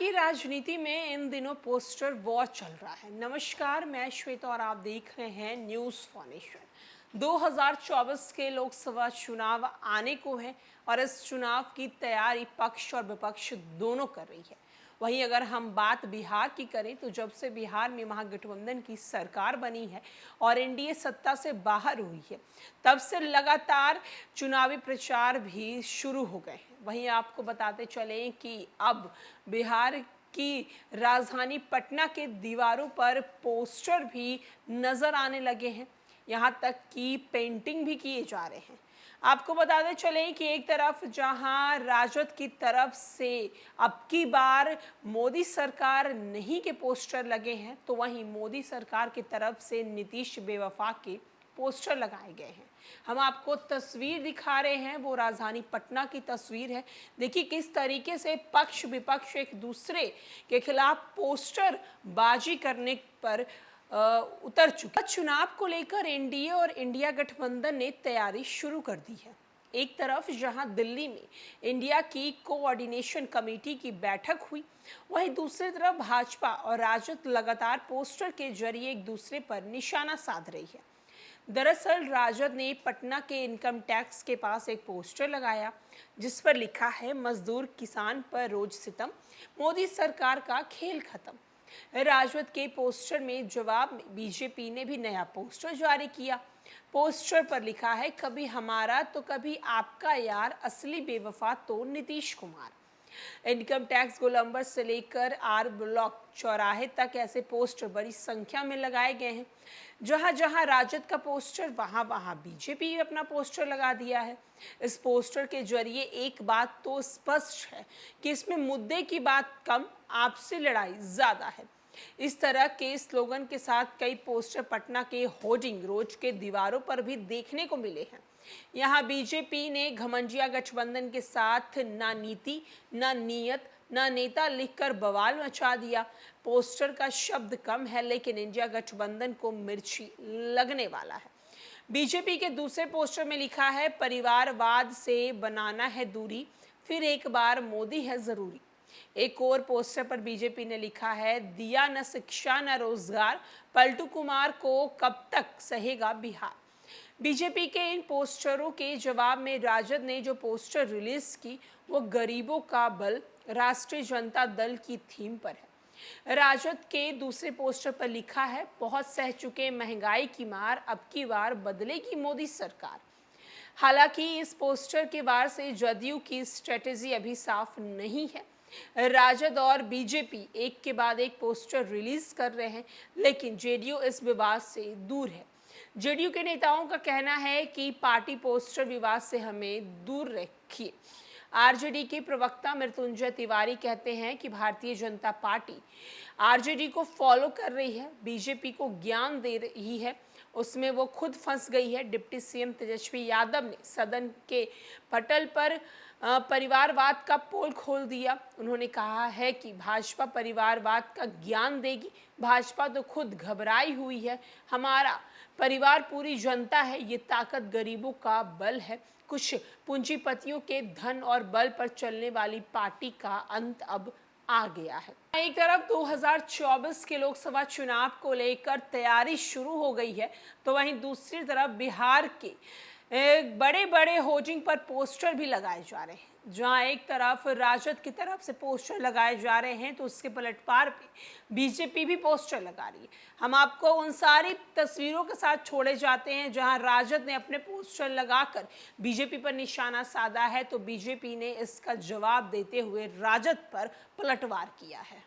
की राजनीति में इन दिनों पोस्टर वॉर चल रहा है। नमस्कार, मैं श्वेता और आप देख रहे हैं न्यूज़ फॉर नेशन। 2024 के लोकसभा चुनाव आने को है और इस चुनाव की तैयारी पक्ष और विपक्ष दोनों कर रही है। वहीं अगर हम बात बिहार की करें तो जब से बिहार में महागठबंधन की सरकार बनी है और एनडीए सत्ता से बाहर हुई है, तब से लगातार चुनावी प्रचार भी शुरू हो गए हैं। वहीं आपको बताते चलें कि अब बिहार की राजधानी पटना के दीवारों पर पोस्टर भी नजर आने लगे हैं, यहाँ तक कि पेंटिंग भी किए जा रहे हैं। आपको बताते चलें कि एक तरफ जहां राजद की तरफ से अब की बार मोदी सरकार नहीं के पोस्टर लगे हैं, तो वहीं मोदी सरकार की तरफ से नीतीश बेवफा के पोस्टर लगाए गए हैं। हम आपको तस्वीर दिखा रहे हैं, वो राजधानी पटना की तस्वीर है। देखिए किस तरीके से पक्ष विपक्ष एक दूसरे के खिलाफ पोस्टर बाजी करने पर उतर चुके। चुनाव को लेकर एनडीए और इंडिया गठबंधन ने तैयारी शुरू कर दी है। एक तरफ जहां दिल्ली में इंडिया की कोऑर्डिनेशन कमेटी की बैठक हुई, वहीं दूसरी तरफ भाजपा और राजद लगातार पोस्टर के जरिए एक दूसरे पर निशाना साध रही है। दरअसल राजद ने पटना के इनकम टैक्स के पास एक पोस्टर लगाया जिस पर लिखा है, मजदूर किसान पर रोज सितम, मोदी सरकार का खेल खत्म। राजद के पोस्टर में जवाब में बीजेपी ने भी नया पोस्टर जारी किया। पोस्टर पर लिखा है, कभी हमारा तो कभी आपका यार, असली बेवफा तो नीतीश कुमार। इनकम टैक्स गोलंबर से लेकर आर ब्लॉक चौराहे तक ऐसे पोस्टर बड़ी संख्या में लगाए गए हैं। जहां जहां राजद का पोस्टर, वहां वहां बीजेपी अपना पोस्टर लगा दिया है। इस पोस्टर के जरिए एक बात तो स्पष्ट है कि इसमें मुद्दे की बात कम, आपसी लड़ाई ज्यादा है। इस तरह के स्लोगन के साथ कई पोस्टर पटना के होर्डिंग रोड के दीवारों पर भी देखने को मिले हैं। यहाँ बीजेपी ने घमंडिया गठबंधन के साथ ना नीति, ना नीयत, ना नेता लिखकर बवाल मचा दिया। पोस्टर का शब्द कम है, लेकिन इंडिया गठबंधन को मिर्ची लगने वाला है। बीजेपी के दूसरे पोस्टर में लिखा है, परिवारवाद से बनाना है दूरी, फिर एक बार मोदी है जरूरी। एक और पोस्टर पर बीजेपी ने लिखा है, दिया न शिक्षा न रोजगार, पलटू कुमार को कब तक सहेगा बिहार। बीजेपी के इन पोस्टरों के जवाब में राजद ने जो पोस्टर रिलीज की, वो गरीबों का बल, राष्ट्रीय जनता दल की थीम पर है। राजद के दूसरे पोस्टर पर लिखा है, बहुत सह चुके महंगाई की मार, अब की बार बदलेगी मोदी सरकार। हालांकि इस पोस्टर के वार से जदयू की स्ट्रेटेजी अभी साफ नहीं है। राजद और बीजेपी एक के बाद एक पोस्टर रिलीज कर रहे हैं, लेकिन जेडीयू इस विवाद से दूर है। जेडीयू के नेताओं का कहना है कि पार्टी पोस्टर विवाद से हमें दूर रखिए। आरजेडी के प्रवक्ता मृत्युंजय तिवारी कहते हैं कि भारतीय जनता पार्टी आरजेडी को फॉलो कर रही है, बीजेपी को ज्ञान दे रही है, उसमें वो खुद फंस गई है। डिप्टी सीएम तेजस्वी यादव ने सदन के पटल पर परिवारवाद का पोल खोल दिया। उन्होंने कहा है कि भाजपा परिवारवाद का ज्ञान देगी, भाजपा तो खुद घबराई हुई है। हमारा परिवार पूरी जनता है, ये ताकत गरीबों का बल है। कुछ पूंजीपतियों के धन और बल पर चलने वाली पार्टी का अंत अब आ गया है। एक तरफ 2024 के लोकसभा चुनाव को लेकर तैयारी शुरू हो गई है, तो वहीं दूसरी तरफ बिहार के बड़े बड़े होर्डिंग पर पोस्टर भी लगाए जा रहे हैं। जहां एक तरफ राजद की तरफ से पोस्टर लगाए जा रहे हैं, तो उसके पलटवार पे बीजेपी भी पोस्टर लगा रही है। हम आपको उन सारी तस्वीरों के साथ छोड़े जाते हैं जहां राजद ने अपने पोस्टर लगाकर बीजेपी पर निशाना साधा है, तो बीजेपी ने इसका जवाब देते हुए राजद पर पलटवार किया है।